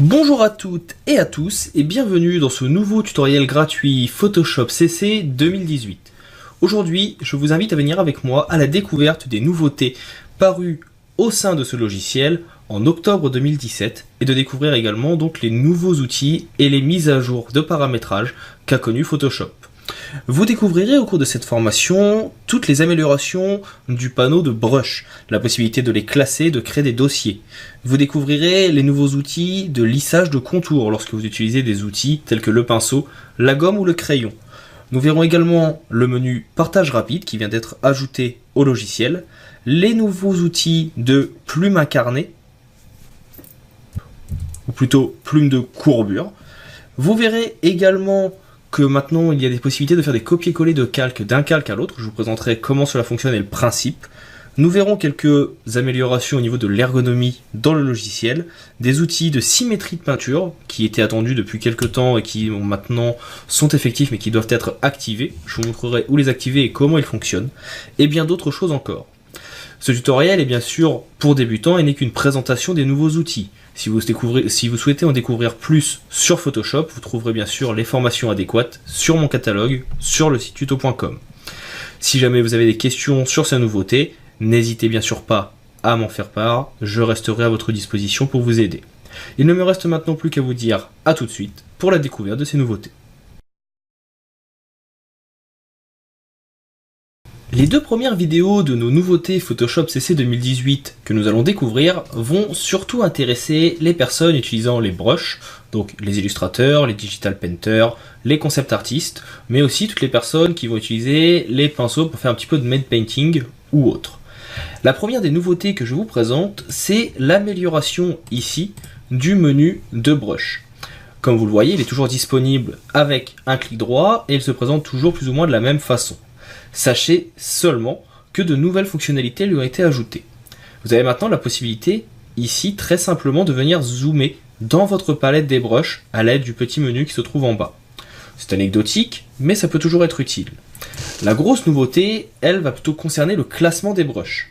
Bonjour à toutes et à tous et bienvenue dans ce nouveau tutoriel gratuit Photoshop CC 2018. Aujourd'hui, je vous invite à venir avec moi à la découverte des nouveautés parues au sein de ce logiciel en octobre 2017 et de découvrir également donc les nouveaux outils et les mises à jour de paramétrage qu'a connu Photoshop. Vous découvrirez au cours de cette formation toutes les améliorations du panneau de brush, la possibilité de les classer, de créer des dossiers. Vous découvrirez les nouveaux outils de lissage de contours lorsque vous utilisez des outils tels que le pinceau, la gomme ou le crayon. Nous verrons également le menu partage rapide qui vient d'être ajouté au logiciel, les nouveaux outils de plume incarnée, ou plutôt plume de courbure. Vous verrez également que maintenant il y a des possibilités de faire des copier-coller de calque d'un calque à l'autre. Je vous présenterai comment cela fonctionne et le principe. Nous verrons quelques améliorations au niveau de l'ergonomie dans le logiciel, des outils de symétrie de peinture qui étaient attendus depuis quelques temps et qui maintenant sont effectifs mais qui doivent être activés. Je vous montrerai où les activer et comment ils fonctionnent, et bien d'autres choses encore. Ce tutoriel est bien sûr pour débutants et n'est qu'une présentation des nouveaux outils. Si vous souhaitez en découvrir plus sur Photoshop, vous trouverez bien sûr les formations adéquates sur mon catalogue, sur le site tuto.com. Si jamais vous avez des questions sur ces nouveautés, n'hésitez bien sûr pas à m'en faire part, je resterai à votre disposition pour vous aider. Il ne me reste maintenant plus qu'à vous dire à tout de suite pour la découverte de ces nouveautés. Les deux premières vidéos de nos nouveautés Photoshop CC 2018 que nous allons découvrir vont surtout intéresser les personnes utilisant les brushes, donc les illustrateurs, les digital painters, les concept artistes, mais aussi toutes les personnes qui vont utiliser les pinceaux pour faire un petit peu de matte painting ou autre. La première des nouveautés que je vous présente, c'est l'amélioration ici du menu de brush. Comme vous le voyez, il est toujours disponible avec un clic droit et il se présente toujours plus ou moins de la même façon. Sachez seulement que de nouvelles fonctionnalités lui ont été ajoutées. Vous avez maintenant la possibilité, ici, très simplement de venir zoomer dans votre palette des brushes à l'aide du petit menu qui se trouve en bas. C'est anecdotique, mais ça peut toujours être utile. La grosse nouveauté, elle, va plutôt concerner le classement des brushes.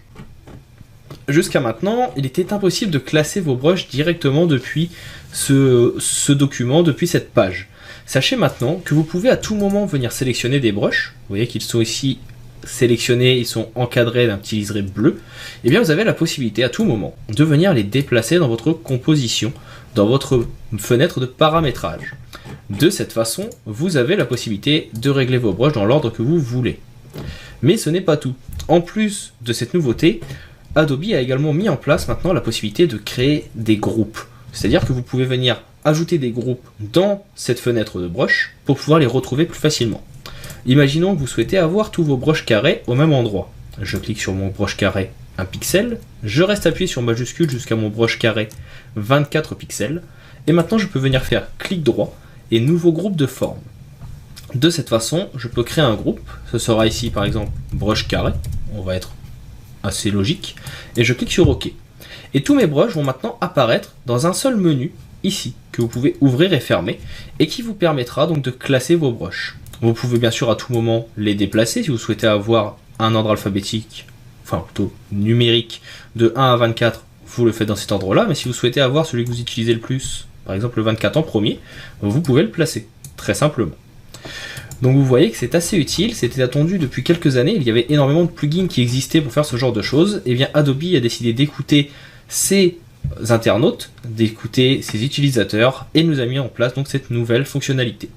Jusqu'à maintenant, il était impossible de classer vos brushes directement depuis ce document, depuis cette page. Sachez maintenant que vous pouvez à tout moment venir sélectionner des brushes. Vous voyez qu'ils sont ici sélectionnés, ils sont encadrés d'un petit liseré bleu. Et bien vous avez la possibilité à tout moment de venir les déplacer dans votre composition, dans votre fenêtre de paramétrage. De cette façon, vous avez la possibilité de régler vos brushes dans l'ordre que vous voulez. Mais ce n'est pas tout. En plus de cette nouveauté, Adobe a également mis en place maintenant la possibilité de créer des groupes. C'est-à-dire que vous pouvez venir ajouter des groupes dans cette fenêtre de brush pour pouvoir les retrouver plus facilement. Imaginons que vous souhaitez avoir tous vos brushes carrés au même endroit. Je clique sur mon brush carré 1 pixel, je reste appuyé sur majuscule jusqu'à mon brush carré 24 pixels, et maintenant je peux venir faire clic droit et nouveau groupe de forme. De cette façon, je peux créer un groupe, ce sera ici par exemple brush carré, on va être assez logique, et je clique sur OK. Et tous mes brushes vont maintenant apparaître dans un seul menu, ici, que vous pouvez ouvrir et fermer, et qui vous permettra donc de classer vos brushes. Vous pouvez bien sûr à tout moment les déplacer, si vous souhaitez avoir un ordre alphabétique, enfin plutôt numérique, de 1 à 24, vous le faites dans cet ordre-là, mais si vous souhaitez avoir celui que vous utilisez le plus, par exemple le 24 en premier, vous pouvez le placer, très simplement. Donc vous voyez que c'est assez utile, c'était attendu depuis quelques années, il y avait énormément de plugins qui existaient pour faire ce genre de choses, et bien Adobe a décidé d'écouter ses internautes, d'écouter ses utilisateurs, et nous a mis en place donc cette nouvelle fonctionnalité.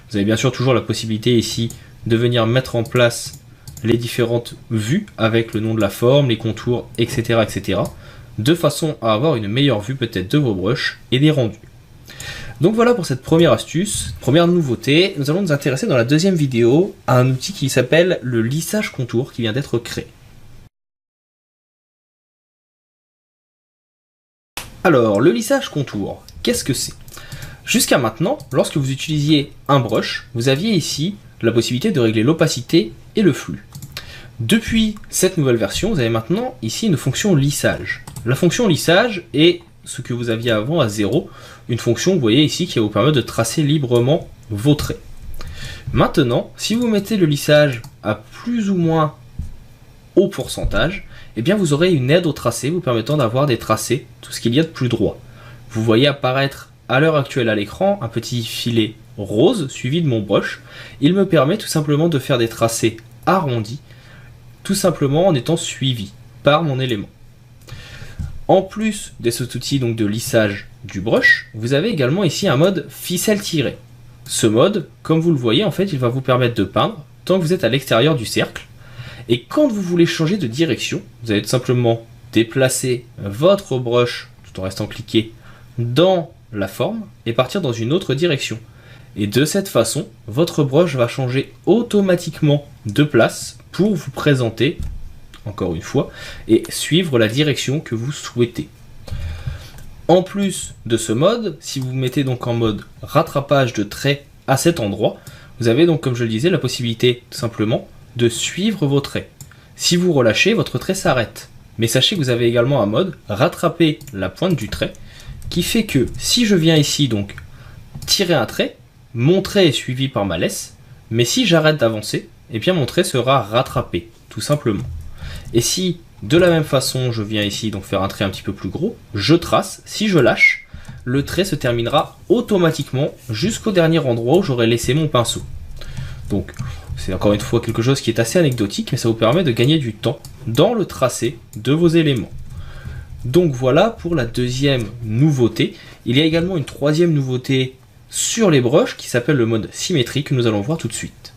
Vous avez bien sûr toujours la possibilité ici de venir mettre en place les différentes vues avec le nom de la forme, les contours, etc., etc., de façon à avoir une meilleure vue peut-être de vos brushes et des rendus. Donc voilà pour cette première astuce, première nouveauté. Nous allons nous intéresser dans la deuxième vidéo à un outil qui s'appelle le lissage contour qui vient d'être créé. Alors, le lissage contour, qu'est-ce que c'est? Jusqu'à maintenant, lorsque vous utilisiez un brush, vous aviez ici la possibilité de régler l'opacité et le flou. Depuis cette nouvelle version, vous avez maintenant ici une fonction lissage. La fonction lissage est ce que vous aviez avant à 0, une fonction, vous voyez ici, qui va vous permettre de tracer librement vos traits. Maintenant, si vous mettez le lissage à plus ou moins haut pourcentage, eh bien vous aurez une aide au tracé vous permettant d'avoir des tracés, tout ce qu'il y a de plus droit. Vous voyez apparaître à l'heure actuelle à l'écran un petit filet rose suivi de mon brush. Il me permet tout simplement de faire des tracés arrondis, tout simplement en étant suivi par mon élément. En plus de cet outil donc de lissage du brush, vous avez également ici un mode ficelle tirée. Ce mode, comme vous le voyez, en fait, il va vous permettre de peindre tant que vous êtes à l'extérieur du cercle. Et quand vous voulez changer de direction, vous allez tout simplement déplacer votre brush tout en restant cliqué dans la forme et partir dans une autre direction. Et de cette façon, votre brush va changer automatiquement de place pour vous présenter, encore une fois, et suivre la direction que vous souhaitez. En plus de ce mode, si vous mettez donc en mode rattrapage de traits à cet endroit, vous avez donc, comme je le disais, la possibilité tout simplement de suivre vos traits. Si vous relâchez, votre trait s'arrête. Mais sachez que vous avez également un mode rattraper la pointe du trait, qui fait que si je viens ici donc tirer un trait, mon trait est suivi par ma laisse, mais si j'arrête d'avancer, eh bien mon trait sera rattrapé, tout simplement. Et si de la même façon je viens ici donc faire un trait un petit peu plus gros, je trace, si je lâche, le trait se terminera automatiquement jusqu'au dernier endroit où j'aurai laissé mon pinceau. Donc c'est encore une fois quelque chose qui est assez anecdotique, mais ça vous permet de gagner du temps dans le tracé de vos éléments. Donc voilà pour la deuxième nouveauté. Il y a également une troisième nouveauté sur les brushes qui s'appelle le mode symétrie que nous allons voir tout de suite.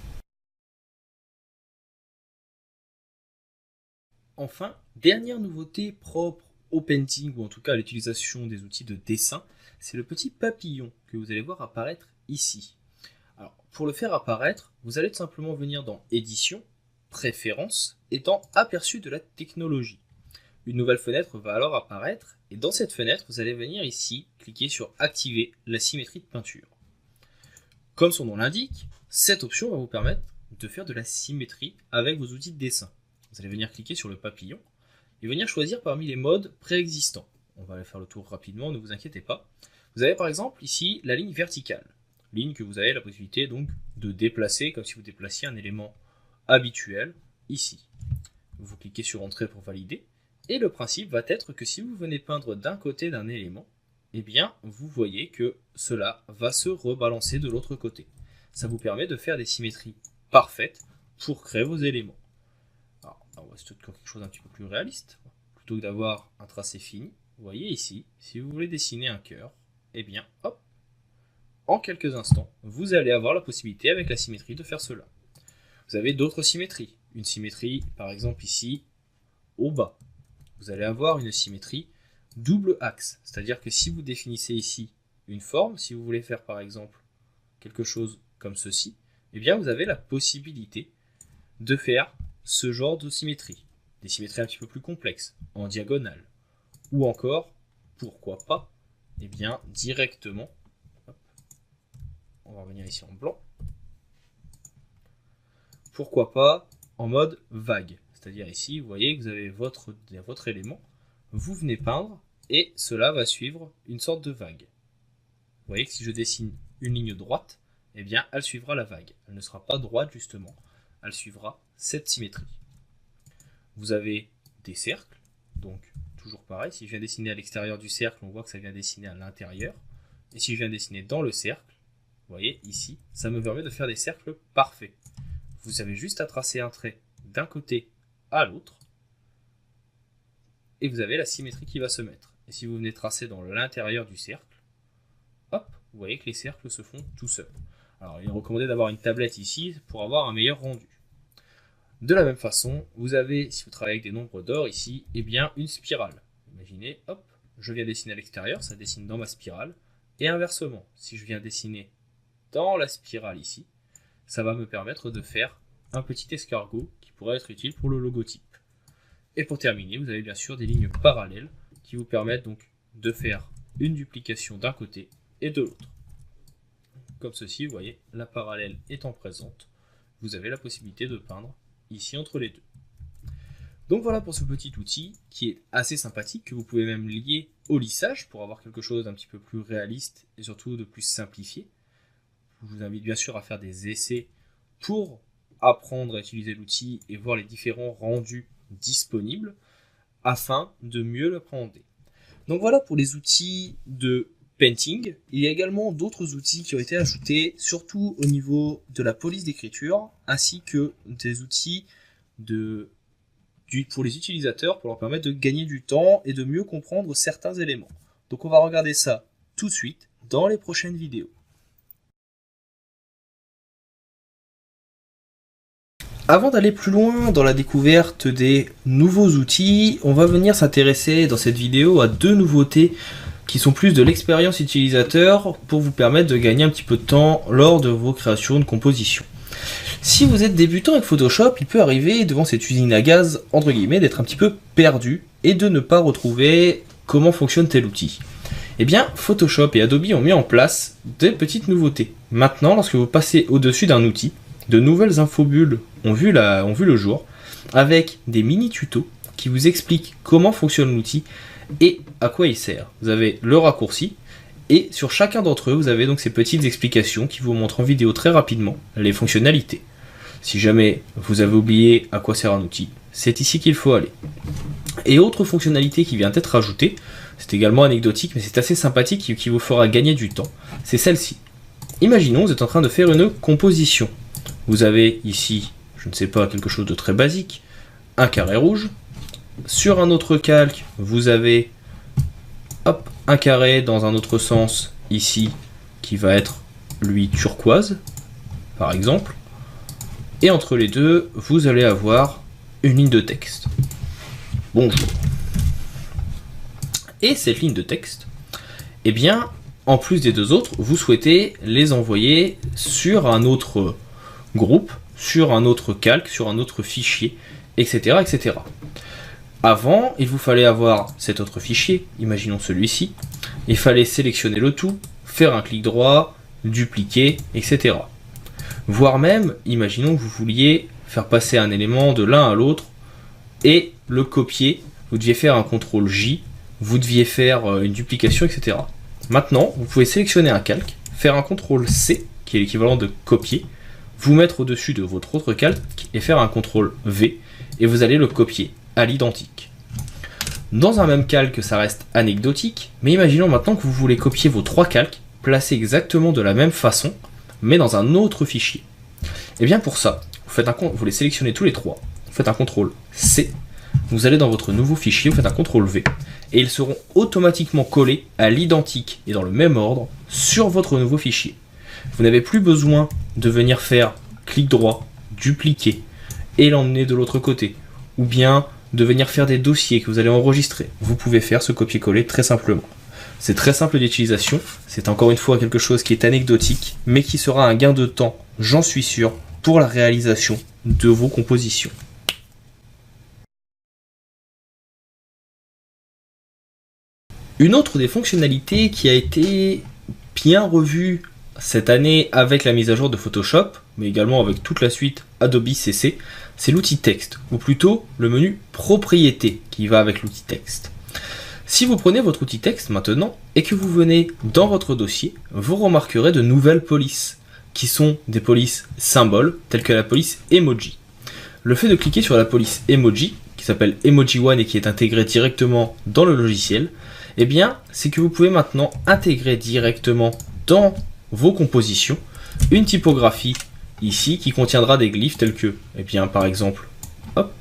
Enfin, dernière nouveauté propre au painting ou en tout cas à l'utilisation des outils de dessin, c'est le petit papillon que vous allez voir apparaître ici. Alors, pour le faire apparaître, vous allez tout simplement venir dans Édition, Préférences et dans Aperçu de la technologie. Une nouvelle fenêtre va alors apparaître et dans cette fenêtre, vous allez venir ici cliquer sur Activer la symétrie de peinture. Comme son nom l'indique, cette option va vous permettre de faire de la symétrie avec vos outils de dessin. Vous allez venir cliquer sur le papillon et venir choisir parmi les modes préexistants. On va aller faire le tour rapidement, ne vous inquiétez pas. Vous avez par exemple ici la ligne verticale. Ligne que vous avez la possibilité donc de déplacer comme si vous déplaciez un élément habituel ici. Vous cliquez sur Entrée pour valider et le principe va être que si vous venez peindre d'un côté d'un élément, eh bien vous voyez que cela va se rebalancer de l'autre côté. Ça vous permet de faire des symétries parfaites pour créer vos éléments. Alors, on va se faire quelque chose d'un petit peu plus réaliste. Plutôt que d'avoir un tracé fini, vous voyez ici, si vous voulez dessiner un cœur, eh bien hop, en quelques instants, vous allez avoir la possibilité avec la symétrie de faire cela. Vous avez d'autres symétries. Une symétrie, par exemple ici, au bas. Vous allez avoir une symétrie double axe. C'est-à-dire que si vous définissez ici une forme, si vous voulez faire par exemple quelque chose comme ceci, eh bien vous avez la possibilité de faire ce genre de symétrie. Des symétries un petit peu plus complexes, en diagonale. Ou encore, pourquoi pas, eh bien directement, hop, on va revenir ici en blanc, pourquoi pas en mode vague. C'est-à-dire ici, vous voyez que vous avez votre élément, vous venez peindre, et cela va suivre une sorte de vague. Vous voyez que si je dessine une ligne droite, eh bien elle suivra la vague. Elle ne sera pas droite justement, elle suivra cette symétrie. Vous avez des cercles, donc toujours pareil, si je viens dessiner à l'extérieur du cercle, on voit que ça vient dessiner à l'intérieur. Et si je viens dessiner dans le cercle, vous voyez ici, ça me permet de faire des cercles parfaits. Vous avez juste à tracer un trait d'un côté à l'autre, et vous avez la symétrie qui va se mettre. Et si vous venez tracer dans l'intérieur du cercle, hop, vous voyez que les cercles se font tout seuls. Alors il est recommandé d'avoir une tablette ici pour avoir un meilleur rendu. De la même façon, vous avez, si vous travaillez avec des nombres d'or ici, eh bien une spirale. Imaginez, hop, je viens dessiner à l'extérieur, ça dessine dans ma spirale, et inversement, si je viens dessiner dans la spirale ici, ça va me permettre de faire un petit escargot qui pourrait être utile pour le logotype. Et pour terminer, vous avez bien sûr des lignes parallèles qui vous permettent donc de faire une duplication d'un côté et de l'autre. Comme ceci, vous voyez, la parallèle étant présente, vous avez la possibilité de peindre ici entre les deux. Donc voilà pour ce petit outil qui est assez sympathique, que vous pouvez même lier au lissage pour avoir quelque chose d'un petit peu plus réaliste et surtout de plus simplifié. Je vous invite bien sûr à faire des essais pour apprendre à utiliser l'outil et voir les différents rendus disponibles afin de mieux l'appréhender. Donc voilà pour les outils de Painting. Il y a également d'autres outils qui ont été ajoutés, surtout au niveau de la police d'écriture, ainsi que des outils pour les utilisateurs, pour leur permettre de gagner du temps et de mieux comprendre certains éléments. Donc on va regarder ça tout de suite dans les prochaines vidéos. Avant d'aller plus loin dans la découverte des nouveaux outils, on va venir s'intéresser dans cette vidéo à deux nouveautés qui sont plus de l'expérience utilisateur pour vous permettre de gagner un petit peu de temps lors de vos créations de composition. Si vous êtes débutant avec Photoshop, il peut arriver devant cette usine à gaz, entre guillemets, d'être un petit peu perdu et de ne pas retrouver comment fonctionne tel outil. Eh bien, Photoshop et Adobe ont mis en place des petites nouveautés. Maintenant, lorsque vous passez au-dessus d'un outil, de nouvelles infobulles ont vu le jour, avec des mini-tutos qui vous expliquent comment fonctionne l'outil et à quoi il sert. Vous avez le raccourci, et sur chacun d'entre eux, vous avez donc ces petites explications qui vous montrent en vidéo très rapidement les fonctionnalités. Si jamais vous avez oublié à quoi sert un outil, c'est ici qu'il faut aller. Et autre fonctionnalité qui vient d'être ajoutée, c'est également anecdotique, mais c'est assez sympathique et qui vous fera gagner du temps, c'est celle-ci. Imaginons, vous êtes en train de faire une composition. Vous avez ici, je ne sais pas, quelque chose de très basique, un carré rouge. Sur un autre calque, vous avez un carré dans un autre sens, ici, qui va être, lui, turquoise, par exemple. Et entre les deux, vous allez avoir une ligne de texte. Bonjour. Et cette ligne de texte, eh bien, en plus des deux autres, vous souhaitez les envoyer sur un autre groupe, sur un autre calque, sur un autre fichier, etc., etc. Avant, il vous fallait avoir cet autre fichier, imaginons celui-ci. Il fallait sélectionner le tout, faire un clic droit, dupliquer, etc. Voire même, imaginons que vous vouliez faire passer un élément de l'un à l'autre et le copier. Vous deviez faire un CTRL J, vous deviez faire une duplication, etc. Maintenant, vous pouvez sélectionner un calque, faire un CTRL C, qui est l'équivalent de copier, vous mettre au-dessus de votre autre calque et faire un CTRL V, et vous allez le copier à l'identique. Dans un même calque, ça reste anecdotique, mais imaginons maintenant que vous voulez copier vos trois calques, placés exactement de la même façon, mais dans un autre fichier. Et bien pour ça, vous les sélectionnez tous les trois, vous faites un CTRL C, vous allez dans votre nouveau fichier, vous faites un CTRL V, et ils seront automatiquement collés à l'identique et dans le même ordre sur votre nouveau fichier. Vous n'avez plus besoin de venir faire clic droit, dupliquer, et l'emmener de l'autre côté, ou bien de venir faire des dossiers que vous allez enregistrer. Vous pouvez faire ce copier-coller très simplement. C'est très simple d'utilisation, c'est encore une fois quelque chose qui est anecdotique, mais qui sera un gain de temps, j'en suis sûr, pour la réalisation de vos compositions. Une autre des fonctionnalités qui a été bien revue cette année avec la mise à jour de Photoshop, mais également avec toute la suite Adobe CC, c'est l'outil texte, ou plutôt le menu propriétés qui va avec l'outil texte. Si vous prenez votre outil texte maintenant et que vous venez dans votre dossier, vous remarquerez de nouvelles polices, qui sont des polices symboles, telles que la police emoji. Le fait de cliquer sur la police emoji, qui s'appelle Emoji One et qui est intégrée directement dans le logiciel, eh bien, c'est que vous pouvez maintenant intégrer directement dans vos compositions une typographie ici qui contiendra des glyphes tels que, eh bien, par exemple, hop,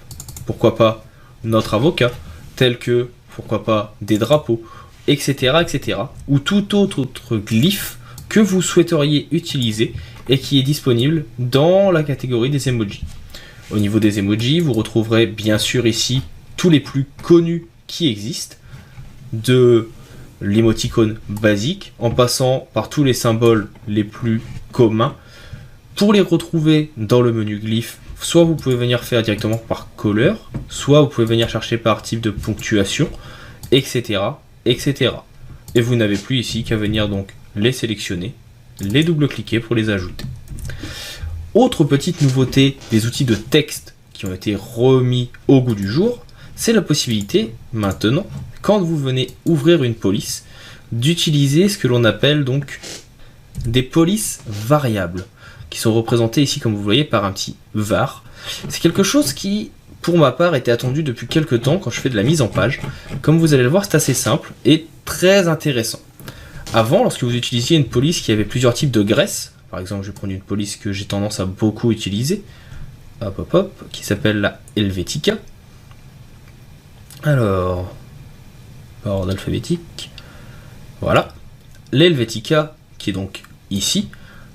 pourquoi pas notre avocat, tels que, pourquoi pas des drapeaux, etc., etc., ou tout autre glyphe que vous souhaiteriez utiliser et qui est disponible dans la catégorie des emojis. Au niveau des emojis, vous retrouverez bien sûr ici tous les plus connus qui existent, de l'émoticône basique en passant par tous les symboles les plus communs. Pour les retrouver dans le menu glyphes, soit vous pouvez venir faire directement par couleur, soit vous pouvez venir chercher par type de ponctuation, etc., etc. Et vous n'avez plus ici qu'à venir donc les sélectionner, les double-cliquer pour les ajouter. Autre petite nouveauté des outils de texte qui ont été remis au goût du jour, c'est la possibilité maintenant, quand vous venez ouvrir une police, d'utiliser ce que l'on appelle donc des polices variables, qui sont représentées ici comme vous voyez par un petit var. C'est quelque chose qui, pour ma part, était attendu depuis quelques temps quand je fais de la mise en page. Comme vous allez le voir, c'est assez simple et très intéressant. Avant, lorsque vous utilisiez une police qui avait plusieurs types de graisse, par exemple je vais prendre une police que j'ai tendance à beaucoup utiliser, hop hop hop, qui s'appelle la Helvetica. Alors, par ordre alphabétique, voilà, l'Helvetica qui est donc ici,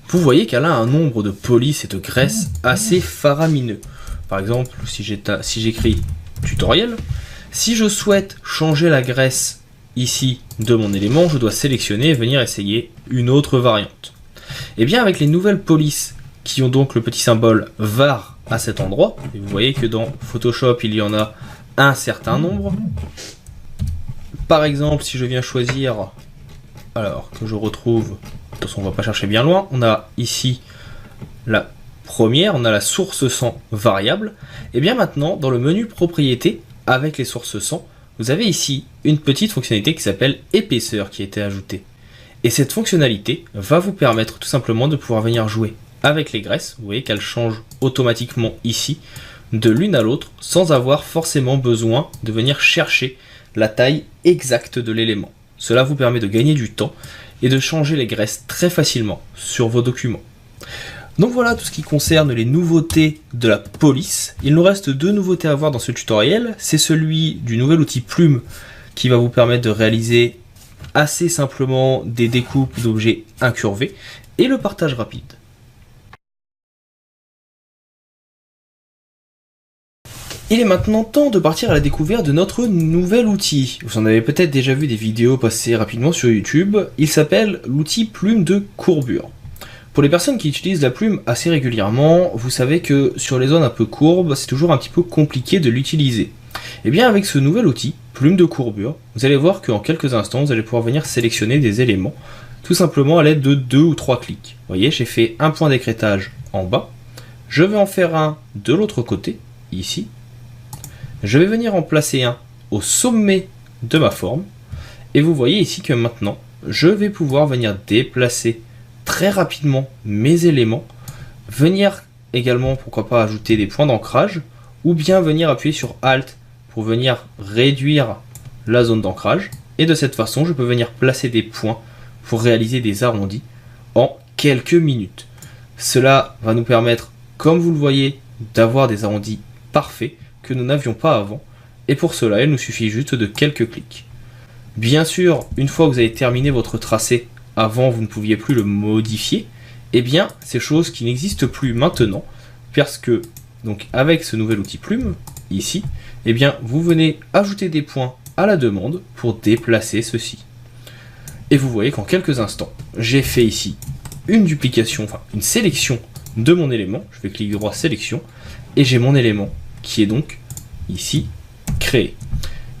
vous voyez qu'elle a un nombre de polices et de graisses assez faramineux. Par exemple, si j'écris tutoriel, si je souhaite changer la graisse ici de mon élément, je dois sélectionner et venir essayer une autre variante. Et bien avec les nouvelles polices qui ont donc le petit symbole var à cet endroit, et vous voyez que dans Photoshop il y en a un certain nombre. Par exemple, si je viens choisir, alors que je retrouve, de toute façon on va pas chercher bien loin, on a ici la première, on a la source 100 variable. Et bien maintenant dans le menu propriétés avec les sources 100, vous avez ici une petite fonctionnalité qui s'appelle épaisseur qui a été ajoutée. Et cette fonctionnalité va vous permettre tout simplement de pouvoir venir jouer avec les graisses. Vous voyez qu'elles changent automatiquement ici de l'une à l'autre sans avoir forcément besoin de venir chercher la taille exacte de l'élément. Cela vous permet de gagner du temps et de changer les graisses très facilement sur vos documents. Donc voilà tout ce qui concerne les nouveautés de la police. Il nous reste deux nouveautés à voir dans ce tutoriel. C'est celui du nouvel outil plume qui va vous permettre de réaliser assez simplement des découpes d'objets incurvés et le partage rapide. Il est maintenant temps de partir à la découverte de notre nouvel outil. Vous en avez peut-être déjà vu des vidéos passer rapidement sur YouTube. Il s'appelle l'outil plume de courbure. Pour les personnes qui utilisent la plume assez régulièrement, vous savez que sur les zones un peu courbes, c'est toujours un petit peu compliqué de l'utiliser. Et bien avec ce nouvel outil, plume de courbure, vous allez voir qu'en quelques instants, vous allez pouvoir venir sélectionner des éléments, tout simplement à l'aide de 2 ou 3 clics. Vous voyez, j'ai fait un point d'écrêtage en bas, je vais en faire un de l'autre côté, ici. Je vais venir en placer un au sommet de ma forme, et vous voyez ici que maintenant, je vais pouvoir venir déplacer très rapidement mes éléments, venir également pourquoi pas ajouter des points d'ancrage ou bien venir appuyer sur Alt pour venir réduire la zone d'ancrage et de cette façon je peux venir placer des points pour réaliser des arrondis en quelques minutes. Cela va nous permettre, comme vous le voyez, d'avoir des arrondis parfaits que nous n'avions pas avant et pour cela il nous suffit juste de quelques clics. Bien sûr, une fois que vous avez terminé votre tracé, avant vous ne pouviez plus le modifier, et bien c'est chose qui n'existe plus maintenant parce que donc avec ce nouvel outil plume ici, et bien vous venez ajouter des points à la demande pour déplacer ceci. Et vous voyez qu'en quelques instants, j'ai fait ici une duplication, enfin une sélection de mon élément. Je vais cliquer droit sélection et j'ai mon élément qui est donc ici créé.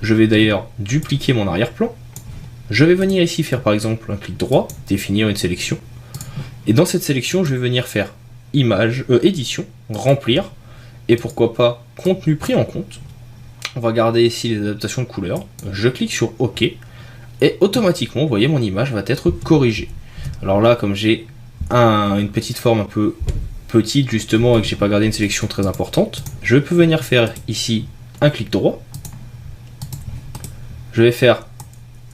Je vais d'ailleurs dupliquer mon arrière-plan. Je vais venir ici faire par exemple un clic droit, définir une sélection. Et dans cette sélection, je vais venir faire image, édition, remplir, et pourquoi pas contenu pris en compte. On va garder ici les adaptations de couleurs. Je clique sur OK, et automatiquement, vous voyez, mon image va être corrigée. Alors là, comme j'ai une petite forme un peu petite justement et que j'ai pas gardé une sélection très importante, je peux venir faire ici un clic droit. Je vais faire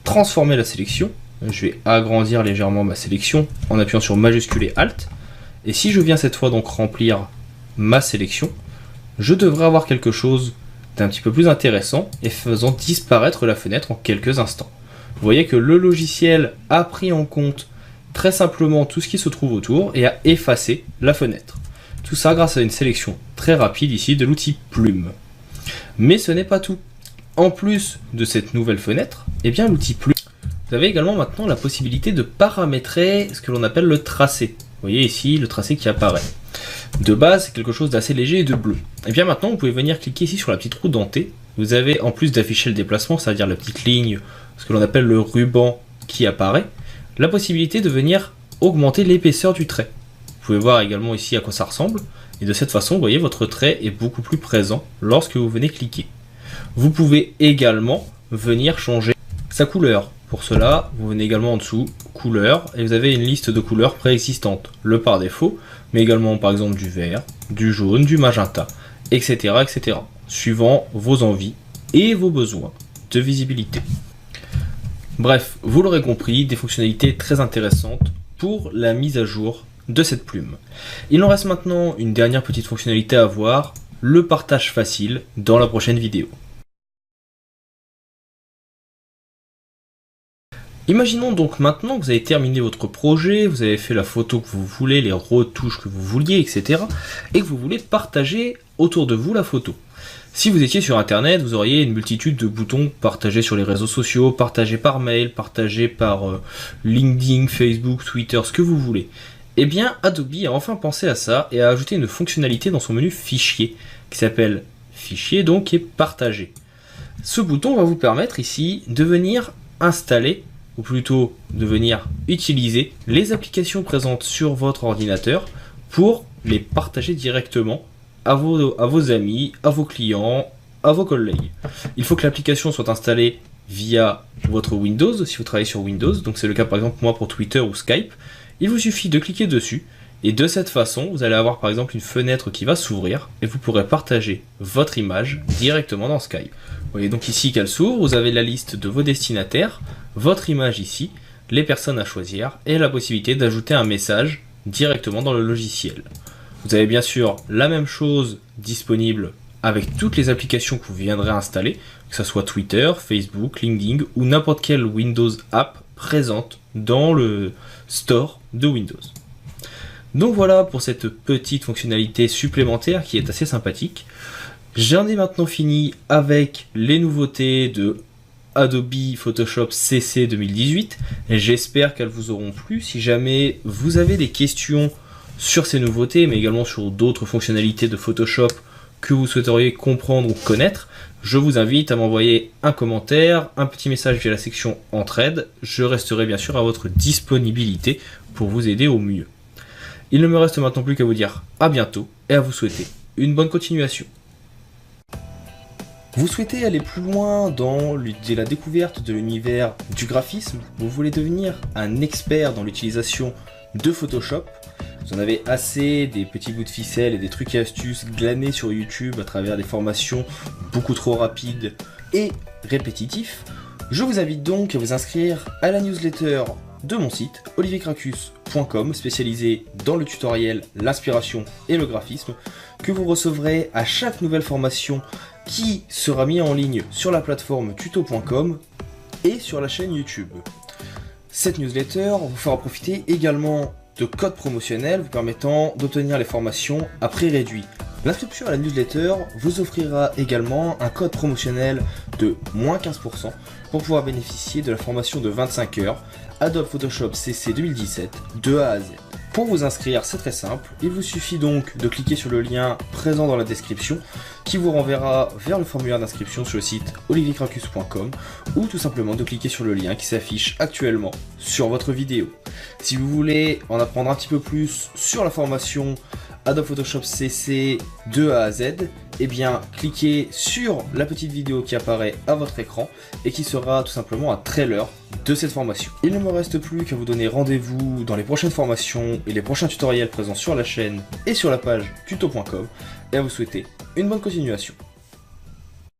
transformer la sélection, je vais agrandir légèrement ma sélection en appuyant sur majuscule et Alt, et si je viens cette fois donc remplir ma sélection, je devrais avoir quelque chose d'un petit peu plus intéressant et faisant disparaître la fenêtre en quelques instants. Vous voyez que le logiciel a pris en compte très simplement tout ce qui se trouve autour et a effacé la fenêtre. Tout ça grâce à une sélection très rapide ici de l'outil plume. Mais ce n'est pas tout. En plus de cette nouvelle fenêtre, eh bien l'outil plume, vous avez également maintenant la possibilité de paramétrer ce que l'on appelle le tracé. Vous voyez ici le tracé qui apparaît. De base, c'est quelque chose d'assez léger et de bleu. Et bien maintenant, vous pouvez venir cliquer ici sur la petite roue dentée. Vous avez, en plus d'afficher le déplacement, c'est-à-dire la petite ligne, ce que l'on appelle le ruban qui apparaît, la possibilité de venir augmenter l'épaisseur du trait. Vous pouvez voir également ici à quoi ça ressemble. Et de cette façon, vous voyez, votre trait est beaucoup plus présent lorsque vous venez cliquer. Vous pouvez également venir changer sa couleur. Pour cela, vous venez également en dessous, couleur, et vous avez une liste de couleurs préexistantes, le par défaut, mais également par exemple du vert, du jaune, du magenta, etc., etc., suivant vos envies et vos besoins de visibilité. Bref, vous l'aurez compris, des fonctionnalités très intéressantes pour la mise à jour de cette plume. Il en reste maintenant une dernière petite fonctionnalité à voir, le partage facile dans la prochaine vidéo. Imaginons donc maintenant que vous avez terminé votre projet, vous avez fait la photo que vous voulez, les retouches que vous vouliez, etc. et que vous voulez partager autour de vous la photo. Si vous étiez sur internet, vous auriez une multitude de boutons partagés sur les réseaux sociaux, partagés par mail, partagés par LinkedIn, Facebook, Twitter, ce que vous voulez. Eh bien, Adobe a enfin pensé à ça et a ajouté une fonctionnalité dans son menu Fichier, qui s'appelle Fichier, donc qui est partagé. Ce bouton va vous permettre ici de venir installer, ou plutôt de venir utiliser les applications présentes sur votre ordinateur pour les partager directement à vos amis, à vos clients, à vos collègues. Il faut que l'application soit installée via votre Windows, si vous travaillez sur Windows, donc c'est le cas par exemple moi pour Twitter ou Skype. Il vous suffit de cliquer dessus et de cette façon vous allez avoir par exemple une fenêtre qui va s'ouvrir et vous pourrez partager votre image directement dans Skype. Vous voyez donc ici qu'elle s'ouvre, vous avez la liste de vos destinataires, votre image ici, les personnes à choisir et la possibilité d'ajouter un message directement dans le logiciel. Vous avez bien sûr la même chose disponible avec toutes les applications que vous viendrez installer, que ce soit Twitter, Facebook, LinkedIn ou n'importe quelle Windows app présente dans le store de Windows. Donc voilà pour cette petite fonctionnalité supplémentaire qui est assez sympathique. J'en ai maintenant fini avec les nouveautés de Adobe Photoshop CC 2018 et j'espère qu'elles vous auront plu. Si jamais vous avez des questions sur ces nouveautés mais également sur d'autres fonctionnalités de Photoshop que vous souhaiteriez comprendre ou connaître, je vous invite à m'envoyer un commentaire, un petit message via la section Entraide. Je resterai bien sûr à votre disponibilité pour vous aider au mieux. Il ne me reste maintenant plus qu'à vous dire à bientôt et à vous souhaiter une bonne continuation. Vous souhaitez aller plus loin dans la découverte de l'univers du graphisme? Vous voulez devenir un expert dans l'utilisation de Photoshop? Vous en avez assez des petits bouts de ficelle et des trucs et astuces glanés sur YouTube à travers des formations beaucoup trop rapides et répétitifs? Je vous invite donc à vous inscrire à la newsletter de mon site oliviercracus.com spécialisé dans le tutoriel, l'inspiration et le graphisme que vous recevrez à chaque nouvelle formation qui sera mise en ligne sur la plateforme tuto.com et sur la chaîne YouTube. Cette newsletter vous fera profiter également de codes promotionnels vous permettant d'obtenir les formations à prix réduit. L'inscription à la newsletter vous offrira également un code promotionnel de moins 15% pour pouvoir bénéficier de la formation de 25 heures Adobe Photoshop CC 2017 de A à Z. Pour vous inscrire, c'est très simple, il vous suffit donc de cliquer sur le lien présent dans la description qui vous renverra vers le formulaire d'inscription sur le site oliviercracus.com ou tout simplement de cliquer sur le lien qui s'affiche actuellement sur votre vidéo. Si vous voulez en apprendre un petit peu plus sur la formation Adobe Photoshop CC de A à Z, eh bien cliquez sur la petite vidéo qui apparaît à votre écran et qui sera tout simplement un trailer de cette formation. Il ne me reste plus qu'à vous donner rendez-vous dans les prochaines formations et les prochains tutoriels présents sur la chaîne et sur la page tuto.com et à vous souhaiter une bonne continuation.